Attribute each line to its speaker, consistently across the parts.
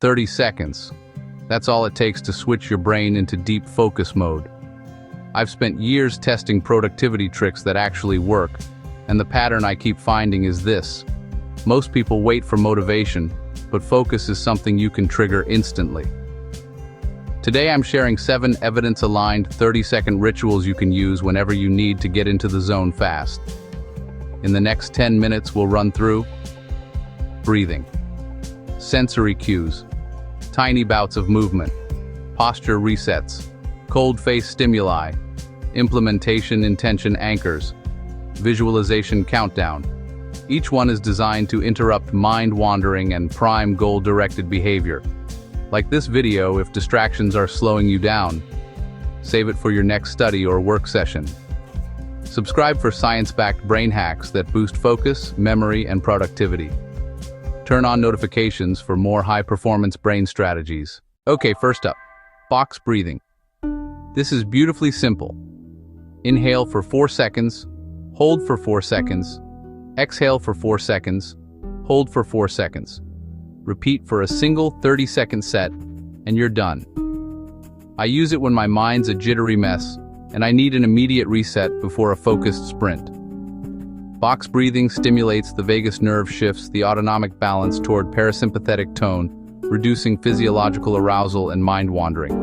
Speaker 1: 30 seconds. That's all it takes to switch your brain into deep focus mode. I've spent years testing productivity tricks that actually work, and the pattern I keep finding is this. Most people wait for motivation, but focus is something you can trigger instantly. Today I'm sharing 7 evidence-aligned 30-second rituals you can use whenever you need to get into the zone fast. In the next 10 minutes we'll run through breathing, sensory cues, tiny bouts of movement, posture resets, cold face stimuli, implementation intention anchors, visualization countdown. Each one is designed to interrupt mind wandering and prime goal-directed behavior. Like this video if distractions are slowing you down. Save it for your next study or work session. Subscribe for science-backed brain hacks that boost focus, memory, and productivity. Turn on notifications for more high-performance brain strategies. Okay, first up, box breathing. This is beautifully simple. Inhale for 4 seconds, hold for 4 seconds, exhale for 4 seconds, hold for 4 seconds. Repeat for a single 30-second set, and you're done. I use it when my mind's a jittery mess, and I need an immediate reset before a focused sprint. Box breathing stimulates the vagus nerve, shifts the autonomic balance toward parasympathetic tone, reducing physiological arousal and mind wandering.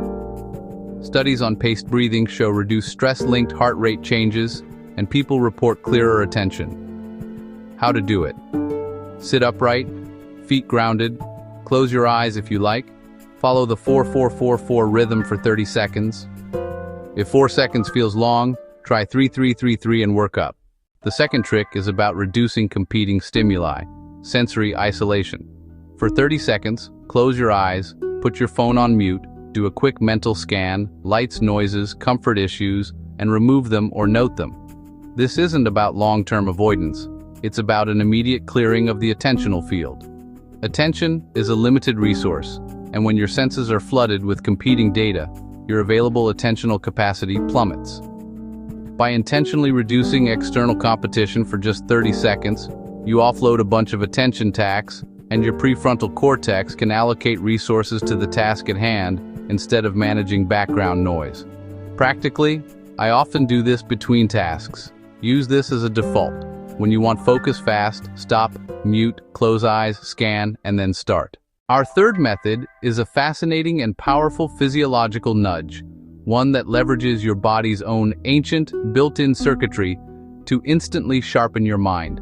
Speaker 1: Studies on paced breathing show reduced stress-linked heart rate changes, and people report clearer attention. How to do it? Sit upright, feet grounded, close your eyes if you like, follow the 4-4-4-4 rhythm for 30 seconds. If 4 seconds feels long, try 3-3-3-3 and work up. The second trick is about reducing competing stimuli, sensory isolation. For 30 seconds, close your eyes, put your phone on mute, do a quick mental scan, lights, noises, comfort issues, and remove them or note them. This isn't about long-term avoidance, it's about an immediate clearing of the attentional field. Attention is a limited resource, and when your senses are flooded with competing data, your available attentional capacity plummets. By intentionally reducing external competition for just 30 seconds, you offload a bunch of attention tax, and your prefrontal cortex can allocate resources to the task at hand instead of managing background noise. Practically, I often do this between tasks. Use this as a default. When you want focus fast, stop, mute, close eyes, scan, and then start. Our third method is a fascinating and powerful physiological nudge, one that leverages your body's own ancient, built-in circuitry to instantly sharpen your mind.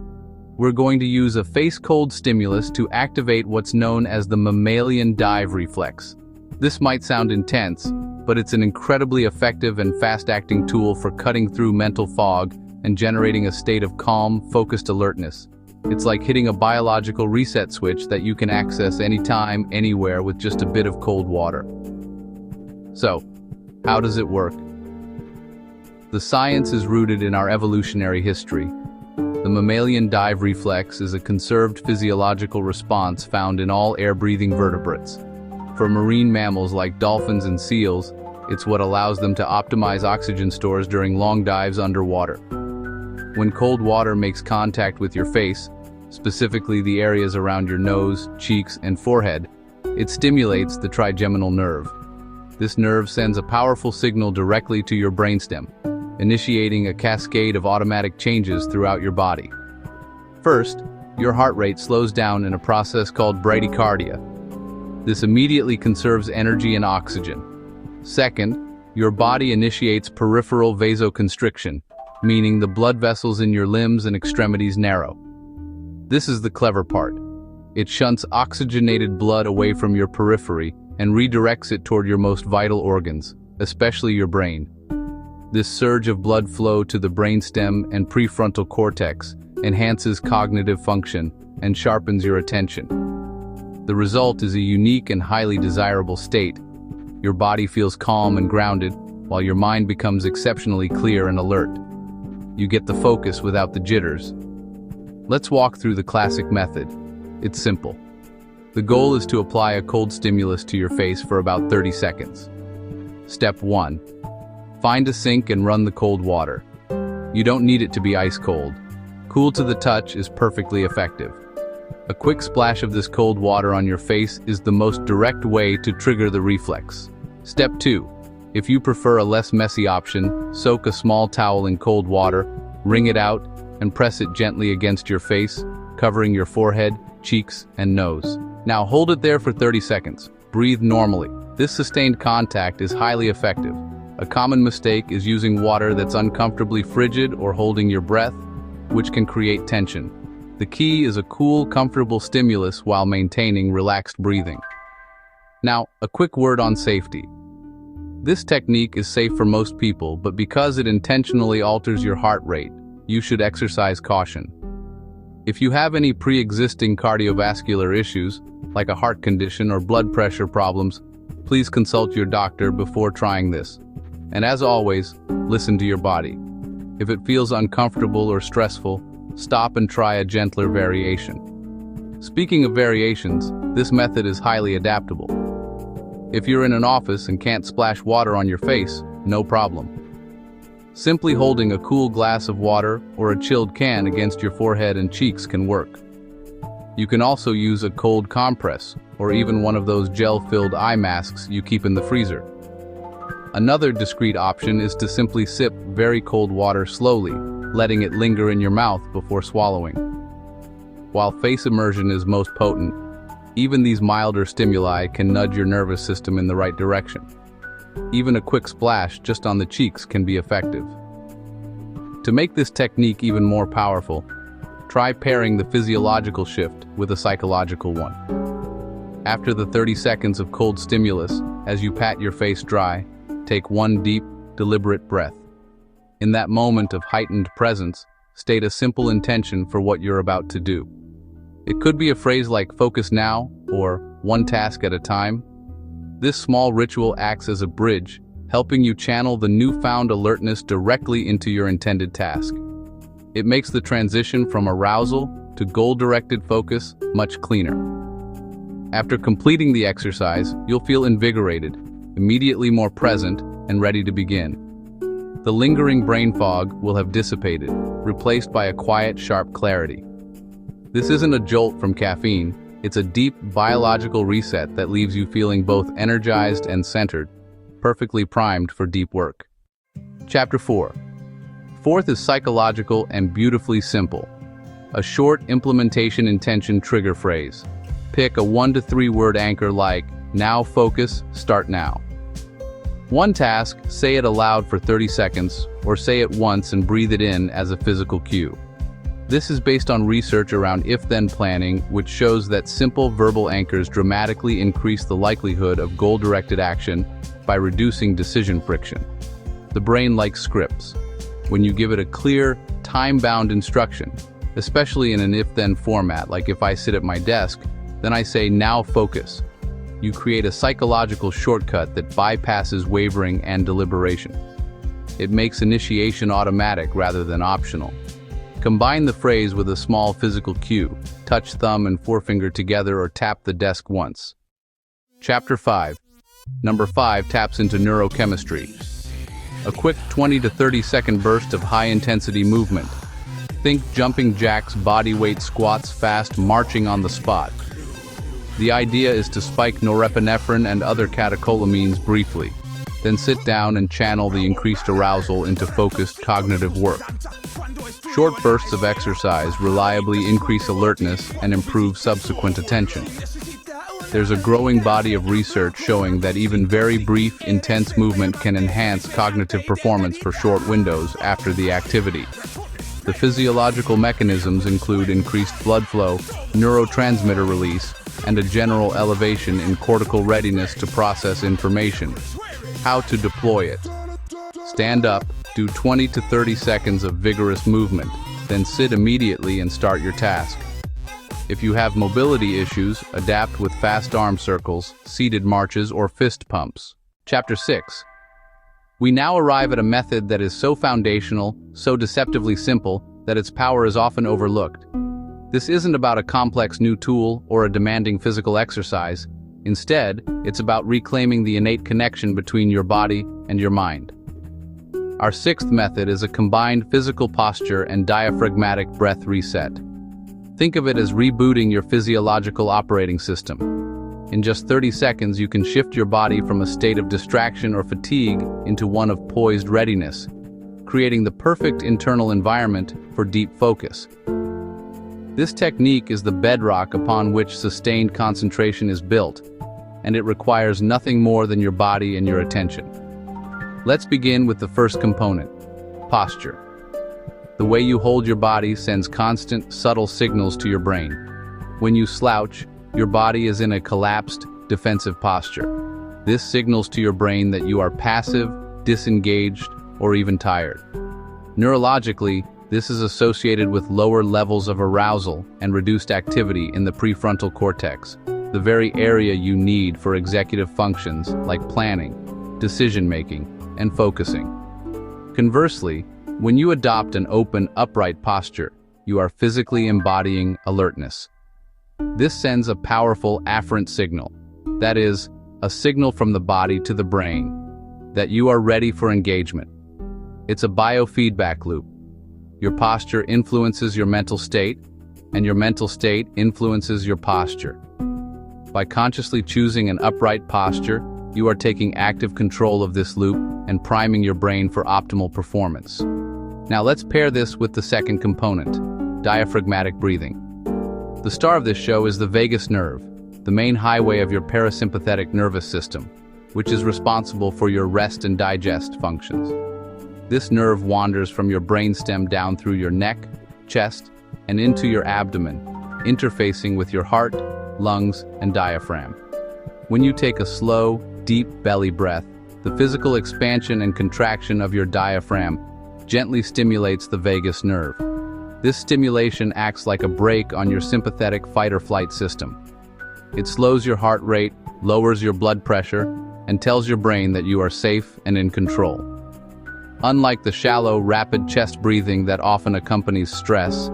Speaker 1: We're going to use a face-cold stimulus to activate what's known as the mammalian dive reflex. This might sound intense, but it's an incredibly effective and fast-acting tool for cutting through mental fog and generating a state of calm, focused alertness. It's like hitting a biological reset switch that you can access anytime, anywhere with just a bit of cold water. So, how does it work? The science is rooted in our evolutionary history. The mammalian dive reflex is a conserved physiological response found in all air-breathing vertebrates. For marine mammals like dolphins and seals, it's what allows them to optimize oxygen stores during long dives underwater. When cold water makes contact with your face, specifically the areas around your nose, cheeks, and forehead, it stimulates the trigeminal nerve. This nerve sends a powerful signal directly to your brainstem, initiating a cascade of automatic changes throughout your body. First, your heart rate slows down in a process called bradycardia. This immediately conserves energy and oxygen. Second, your body initiates peripheral vasoconstriction, meaning the blood vessels in your limbs and extremities narrow. This is the clever part. It shunts oxygenated blood away from your periphery and redirects it toward your most vital organs, especially your brain. This surge of blood flow to the brainstem and prefrontal cortex enhances cognitive function and sharpens your attention. The result is a unique and highly desirable state. Your body feels calm and grounded, while your mind becomes exceptionally clear and alert. You get the focus without the jitters. Let's walk through the classic method. It's simple. The goal is to apply a cold stimulus to your face for about 30 seconds. Step 1. Find a sink and run the cold water. You don't need it to be ice cold. Cool to the touch is perfectly effective. A quick splash of this cold water on your face is the most direct way to trigger the reflex. Step 2. If you prefer a less messy option, soak a small towel in cold water, wring it out, and press it gently against your face, covering your forehead, cheeks, and nose. Now hold it there for 30 seconds. Breathe normally. This sustained contact is highly effective. A common mistake is using water that's uncomfortably frigid or holding your breath, which can create tension. The key is a cool, comfortable stimulus while maintaining relaxed breathing. Now, a quick word on safety. This technique is safe for most people, but because it intentionally alters your heart rate, you should exercise caution. If you have any pre-existing cardiovascular issues, like a heart condition or blood pressure problems, please consult your doctor before trying this. And as always, listen to your body. If it feels uncomfortable or stressful, stop and try a gentler variation. Speaking of variations, this method is highly adaptable. If you're in an office and can't splash water on your face, no problem. Simply holding a cool glass of water or a chilled can against your forehead and cheeks can work. You can also use a cold compress or even one of those gel-filled eye masks you keep in the freezer. Another discreet option is to simply sip very cold water slowly, letting it linger in your mouth before swallowing. While face immersion is most potent, even these milder stimuli can nudge your nervous system in the right direction. Even a quick splash just on the cheeks can be effective. To make this technique even more powerful, try pairing the physiological shift with a psychological one. After the 30 seconds of cold stimulus, as you pat your face dry, take one deep, deliberate breath. In that moment of heightened presence, state a simple intention for what you're about to do. It could be a phrase like "focus now" or "one task at a time." This small ritual acts as a bridge, helping you channel the newfound alertness directly into your intended task. It makes the transition from arousal to goal-directed focus much cleaner. After completing the exercise, you'll feel invigorated, immediately more present, and ready to begin. The lingering brain fog will have dissipated, replaced by a quiet, sharp clarity. This isn't a jolt from caffeine, it's a deep biological reset that leaves you feeling both energized and centered, perfectly primed for deep work. Chapter 4. Fourth is psychological and beautifully simple. A short implementation intention trigger phrase. Pick a 1 to 3 word anchor like "now focus, start now." One task, say it aloud for 30 seconds, or say it once and breathe it in as a physical cue. This is based on research around if-then planning, which shows that simple verbal anchors dramatically increase the likelihood of goal-directed action by reducing decision friction. The brain likes scripts. When you give it a clear, time-bound instruction, especially in an if-then format, like if I sit at my desk, then I say "now focus." You create a psychological shortcut that bypasses wavering and deliberation. It makes initiation automatic rather than optional. Combine the phrase with a small physical cue. Touch thumb and forefinger together or tap the desk once. Chapter 5. Number 5 taps into neurochemistry. A quick 20 to 30 second burst of high-intensity movement. Think jumping jacks, bodyweight squats, fast marching on the spot. The idea is to spike norepinephrine and other catecholamines briefly, then sit down and channel the increased arousal into focused cognitive work. Short bursts of exercise reliably increase alertness and improve subsequent attention. There's a growing body of research showing that even very brief, intense movement can enhance cognitive performance for short windows after the activity. The physiological mechanisms include increased blood flow, neurotransmitter release, and a general elevation in cortical readiness to process information. How to deploy it. Stand up, do 20 to 30 seconds of vigorous movement, then sit immediately and start your task. If you have mobility issues, adapt with fast arm circles, seated marches, or fist pumps. Chapter 6. We now arrive at a method that is so foundational, so deceptively simple, that its power is often overlooked. This isn't about a complex new tool or a demanding physical exercise. Instead, it's about reclaiming the innate connection between your body and your mind. Our sixth method is a combined physical posture and diaphragmatic breath reset. Think of it as rebooting your physiological operating system. In just 30 seconds, you can shift your body from a state of distraction or fatigue into one of poised readiness, creating the perfect internal environment for deep focus. This technique is the bedrock upon which sustained concentration is built, and it requires nothing more than your body and your attention. Let's begin with the first component, posture. The way you hold your body sends constant, subtle signals to your brain. When you slouch, your body is in a collapsed, defensive posture. This signals to your brain that you are passive, disengaged, or even tired. Neurologically, this is associated with lower levels of arousal and reduced activity in the prefrontal cortex, the very area you need for executive functions like planning, decision-making, and focusing. Conversely, when you adopt an open, upright posture, you are physically embodying alertness. This sends a powerful afferent signal, that is, a signal from the body to the brain, that you are ready for engagement. It's a biofeedback loop. Your posture influences your mental state, and your mental state influences your posture. By consciously choosing an upright posture, you are taking active control of this loop and priming your brain for optimal performance. Now let's pair this with the second component, diaphragmatic breathing. The star of this show is the vagus nerve, the main highway of your parasympathetic nervous system, which is responsible for your rest and digest functions. This nerve wanders from your brainstem down through your neck, chest, and into your abdomen, interfacing with your heart, lungs, and diaphragm. When you take a slow, deep belly breath, the physical expansion and contraction of your diaphragm gently stimulates the vagus nerve. This stimulation acts like a brake on your sympathetic fight-or-flight system. It slows your heart rate, lowers your blood pressure, and tells your brain that you are safe and in control. Unlike the shallow, rapid chest breathing that often accompanies stress,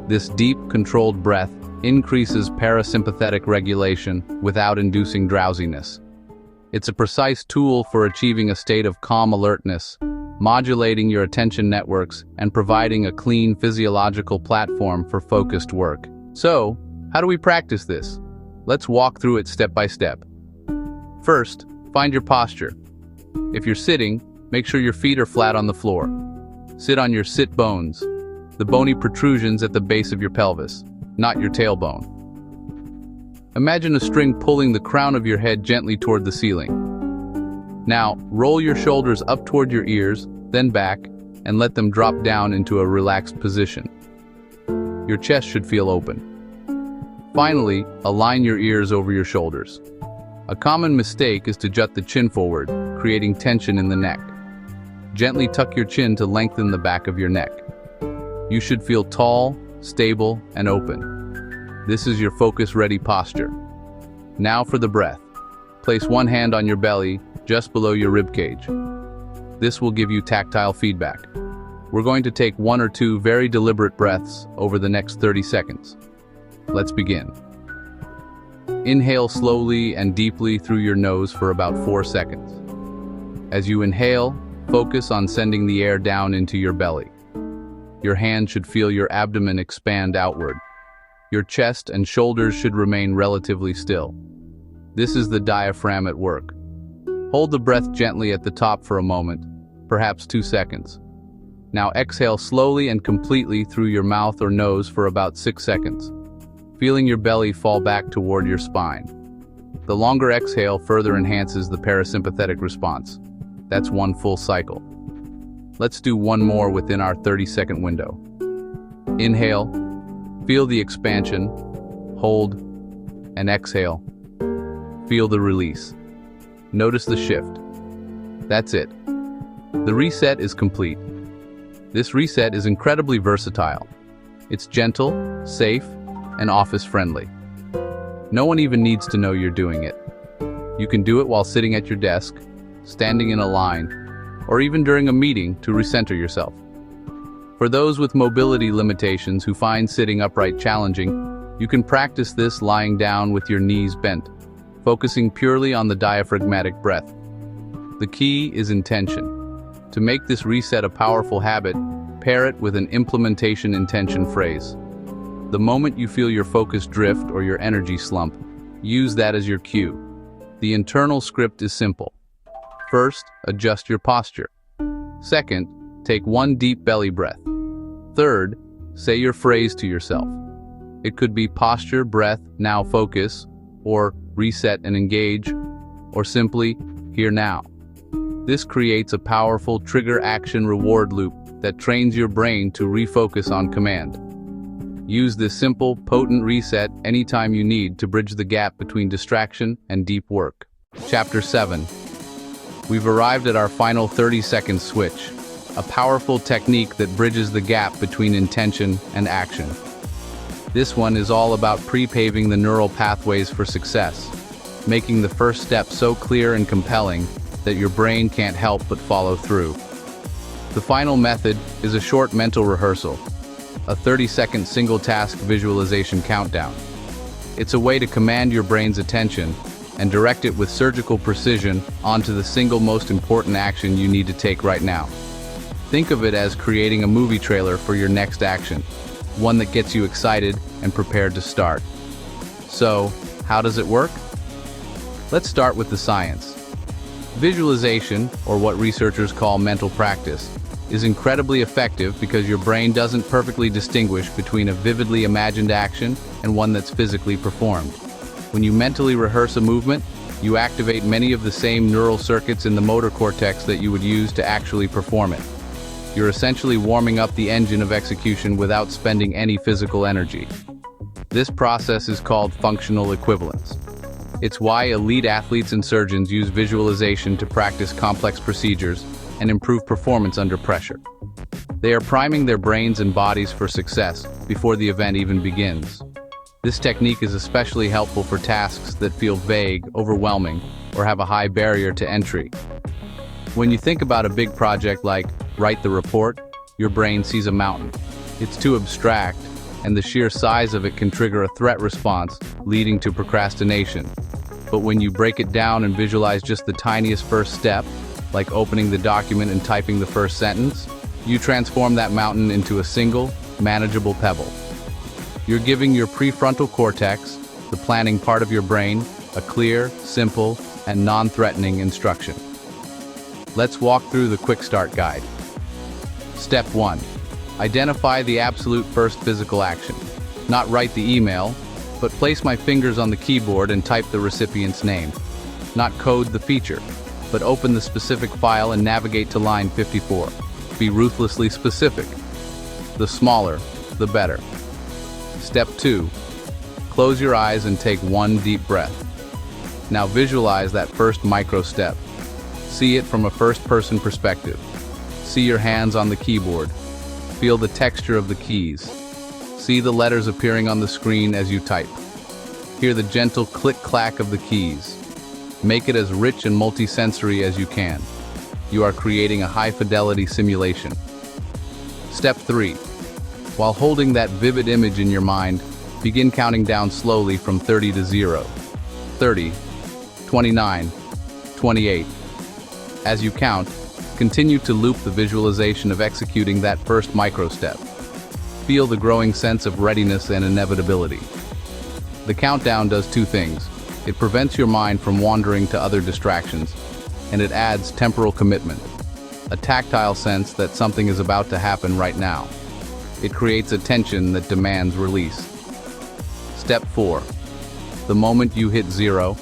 Speaker 1: this deep, controlled breath increases parasympathetic regulation without inducing drowsiness. It's a precise tool for achieving a state of calm alertness, modulating your attention networks and providing a clean physiological platform for focused work. So, how do we practice this? Let's walk through it step by step. First, find your posture. If you're sitting, make sure your feet are flat on the floor. Sit on your sit bones, the bony protrusions at the base of your pelvis, not your tailbone. Imagine a string pulling the crown of your head gently toward the ceiling. Now, roll your shoulders up toward your ears, then back, and let them drop down into a relaxed position. Your chest should feel open. Finally, align your ears over your shoulders. A common mistake is to jut the chin forward, creating tension in the neck. Gently tuck your chin to lengthen the back of your neck. You should feel tall, stable, and open. This is your focus-ready posture. Now for the breath. Place one hand on your belly, just below your ribcage. This will give you tactile feedback. We're going to take 1 or 2 very deliberate breaths over the next 30 seconds. Let's begin. Inhale slowly and deeply through your nose for about 4 seconds. As you inhale, focus on sending the air down into your belly. Your hand should feel your abdomen expand outward. Your chest and shoulders should remain relatively still. This is the diaphragm at work. Hold the breath gently at the top for a moment, perhaps 2 seconds. Now exhale slowly and completely through your mouth or nose for about 6 seconds, feeling your belly fall back toward your spine. The longer exhale further enhances the parasympathetic response. That's 1 full cycle. Let's do 1 more within our 30-second window. Inhale, feel the expansion, hold, and exhale. Feel the release. Notice the shift. That's it. The reset is complete. This reset is incredibly versatile. It's gentle, safe, and office-friendly. No one even needs to know you're doing it. You can do it while sitting at your desk, standing in a line, or even during a meeting to recenter yourself. For those with mobility limitations who find sitting upright challenging, you can practice this lying down with your knees bent, focusing purely on the diaphragmatic breath. The key is intention. To make this reset a powerful habit, pair it with an implementation intention phrase. The moment you feel your focus drift or your energy slump, use that as your cue. The internal script is simple. First, adjust your posture. Second, take one deep belly breath. Third, say your phrase to yourself. It could be posture, breath, now focus, or reset and engage, or simply, here now. This creates a powerful trigger-action-reward loop that trains your brain to refocus on command. Use this simple, potent reset anytime you need to bridge the gap between distraction and deep work. Chapter 7. We've arrived at our final 30-second switch, a powerful technique that bridges the gap between intention and action. This one is all about pre-paving the neural pathways for success, making the first step so clear and compelling that your brain can't help but follow through. The final method is a short mental rehearsal, a 30-second single-task visualization countdown. It's a way to command your brain's attention and direct it with surgical precision onto the single most important action you need to take right now. Think of it as creating a movie trailer for your next action, one that gets you excited and prepared to start. So, how does it work? Let's start with the science. Visualization, or what researchers call mental practice, is incredibly effective because your brain doesn't perfectly distinguish between a vividly imagined action and one that's physically performed. When you mentally rehearse a movement, you activate many of the same neural circuits in the motor cortex that you would use to actually perform it. You're essentially warming up the engine of execution without spending any physical energy. This process is called functional equivalence. It's why elite athletes and surgeons use visualization to practice complex procedures and improve performance under pressure. They are priming their brains and bodies for success before the event even begins. This technique is especially helpful for tasks that feel vague, overwhelming, or have a high barrier to entry. When you think about a big project like write the report, your brain sees a mountain. It's too abstract, and the sheer size of it can trigger a threat response, leading to procrastination. But when you break it down and visualize just the tiniest first step, like opening the document and typing the first sentence, you transform that mountain into a single, manageable pebble. You're giving your prefrontal cortex, the planning part of your brain, a clear, simple, and non-threatening instruction. Let's walk through the quick start guide. Step 1. Identify the absolute first physical action. Not write the email, but place my fingers on the keyboard and type the recipient's name. Not code the feature, but open the specific file and navigate to line 54. Be ruthlessly specific. The smaller, the better. Step 2. Close your eyes and take one deep breath. Now visualize that first micro step. See it from a first-person perspective. See your hands on the keyboard. Feel the texture of the keys. See the letters appearing on the screen as you type. Hear the gentle click-clack of the keys. Make it as rich and multisensory as you can. You are creating a high-fidelity simulation. Step 3. While holding that vivid image in your mind, begin counting down slowly from 30 to 0. 30, 29, 28. As you count, continue to loop the visualization of executing that first micro step. Feel the growing sense of readiness and inevitability. The countdown does two things. It prevents your mind from wandering to other distractions, and it adds temporal commitment, a tactile sense that something is about to happen right now. It creates a tension that demands release. Step 4. The moment you hit 0,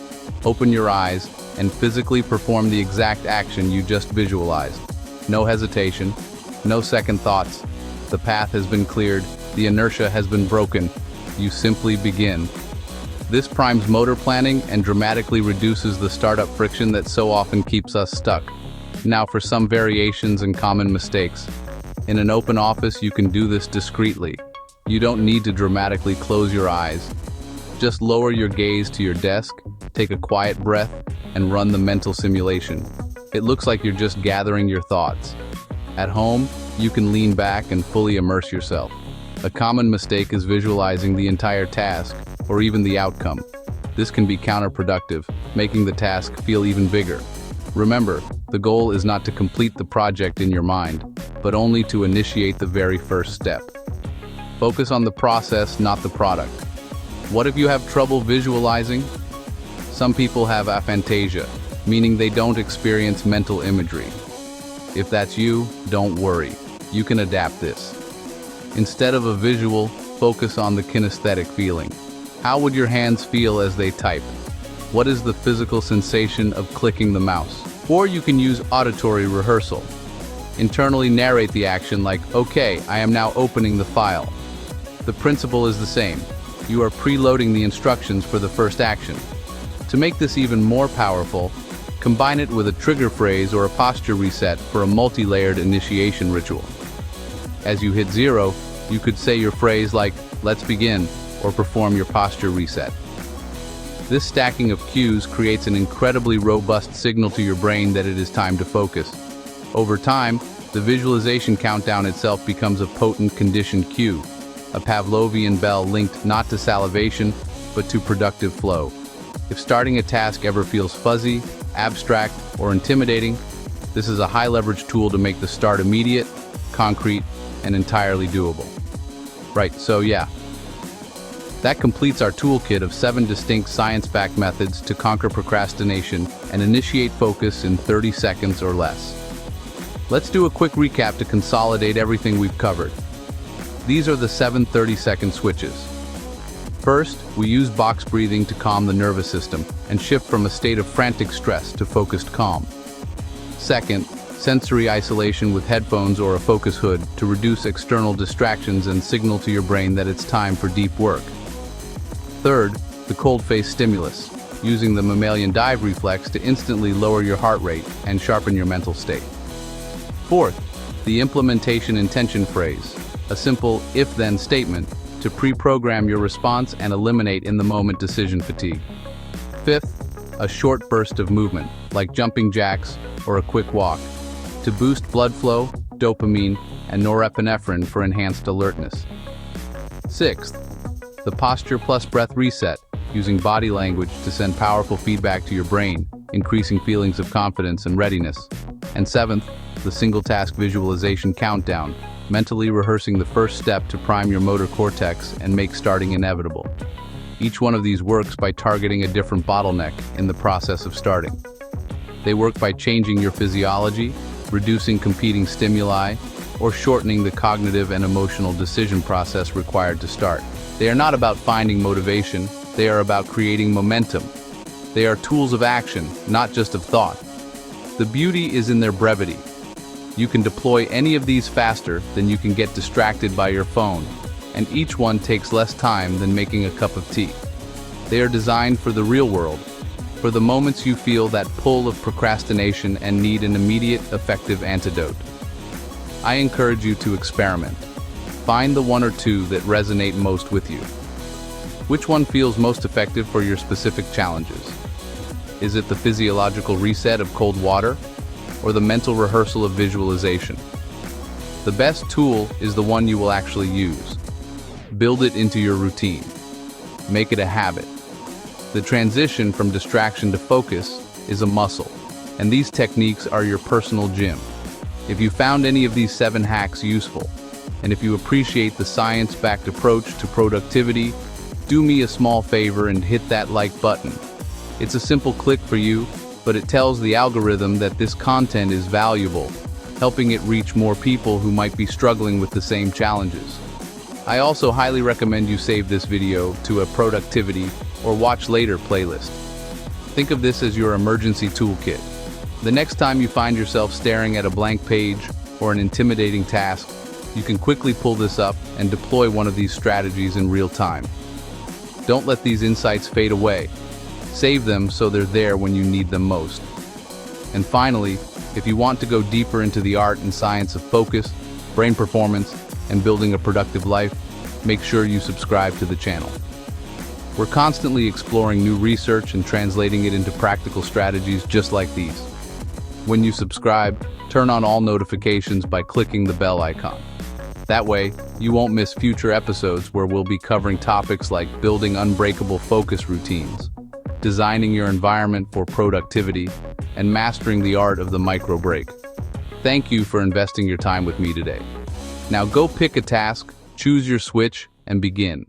Speaker 1: open your eyes and physically perform the exact action you just visualized. No hesitation, no second thoughts. The path has been cleared, the inertia has been broken. You simply begin. This primes motor planning and dramatically reduces the startup friction that so often keeps us stuck. Now for some variations and common mistakes. In an open office, you can do this discreetly. You don't need to dramatically close your eyes. Just lower your gaze to your desk, take a quiet breath, and run the mental simulation. It looks like you're just gathering your thoughts. At home, you can lean back and fully immerse yourself. A common mistake is visualizing the entire task, or even the outcome. This can be counterproductive, making the task feel even bigger. Remember, the goal is not to complete the project in your mind, but only to initiate the very first step. Focus on the process, not the product. What if you have trouble visualizing? Some people have aphantasia, meaning they don't experience mental imagery. If that's you, don't worry. You can adapt this. Instead of a visual, focus on the kinesthetic feeling. How would your hands feel as they type? What is the physical sensation of clicking the mouse? Or you can use auditory rehearsal. Internally narrate the action like, okay, I am now opening the file. The principle is the same. You are preloading the instructions for the first action. To make this even more powerful, combine it with a trigger phrase or a posture reset for a multi-layered initiation ritual. As you hit 0, you could say your phrase like, let's begin, or perform your posture reset. This stacking of cues creates an incredibly robust signal to your brain that it is time to focus. Over time, the visualization countdown itself becomes a potent conditioned cue, a Pavlovian bell linked not to salivation, but to productive flow. If starting a task ever feels fuzzy, abstract, or intimidating, this is a high-leverage tool to make the start immediate, concrete, and entirely doable. Right, so yeah. That completes our toolkit of 7 distinct science-backed methods to conquer procrastination and initiate focus in 30 seconds or less. Let's do a quick recap to consolidate everything we've covered. These are the 7 30-second switches. First, we use box breathing to calm the nervous system and shift from a state of frantic stress to focused calm. Second, sensory isolation with headphones or a focus hood to reduce external distractions and signal to your brain that it's time for deep work. Third, the cold face stimulus, using the mammalian dive reflex to instantly lower your heart rate and sharpen your mental state. Fourth, the implementation intention phrase, a simple if-then statement to pre-program your response and eliminate in-the-moment decision fatigue. Fifth, a short burst of movement, like jumping jacks or a quick walk, to boost blood flow, dopamine, and norepinephrine for enhanced alertness. Sixth, the posture plus breath reset, using body language to send powerful feedback to your brain, increasing feelings of confidence and readiness. And seventh, the single task visualization countdown, mentally rehearsing the first step to prime your motor cortex and make starting inevitable. Each one of these works by targeting a different bottleneck in the process of starting. They work by changing your physiology, reducing competing stimuli, or shortening the cognitive and emotional decision process required to start. They are not about finding motivation, they are about creating momentum. They are tools of action, not just of thought. The beauty is in their brevity. You can deploy any of these faster than you can get distracted by your phone, and each one takes less time than making a cup of tea. They are designed for the real world, for the moments you feel that pull of procrastination and need an immediate, effective antidote. I encourage you to experiment. Find the one or two that resonate most with you. Which one feels most effective for your specific challenges? Is it the physiological reset of cold water, or the mental rehearsal of visualization? The best tool is the one you will actually use. Build it into your routine. Make it a habit. The transition from distraction to focus is a muscle, and these techniques are your personal gym. If you found any of these 7 hacks useful, and if you appreciate the science-backed approach to productivity, do me a small favor and hit that like button. It's a simple click for you, but it tells the algorithm that this content is valuable, helping it reach more people who might be struggling with the same challenges. I also highly recommend you save this video to a productivity or watch later playlist. Think of this as your emergency toolkit. The next time you find yourself staring at a blank page or an intimidating task, you can quickly pull this up and deploy one of these strategies in real time. Don't let these insights fade away. Save them so they're there when you need them most. And finally, if you want to go deeper into the art and science of focus, brain performance, and building a productive life, make sure you subscribe to the channel. We're constantly exploring new research and translating it into practical strategies just like these. When you subscribe, turn on all notifications by clicking the bell icon. That way, you won't miss future episodes where we'll be covering topics like building unbreakable focus routines, designing your environment for productivity, and mastering the art of the micro break. Thank you for investing your time with me today. Now go pick a task, Choose your switch and begin.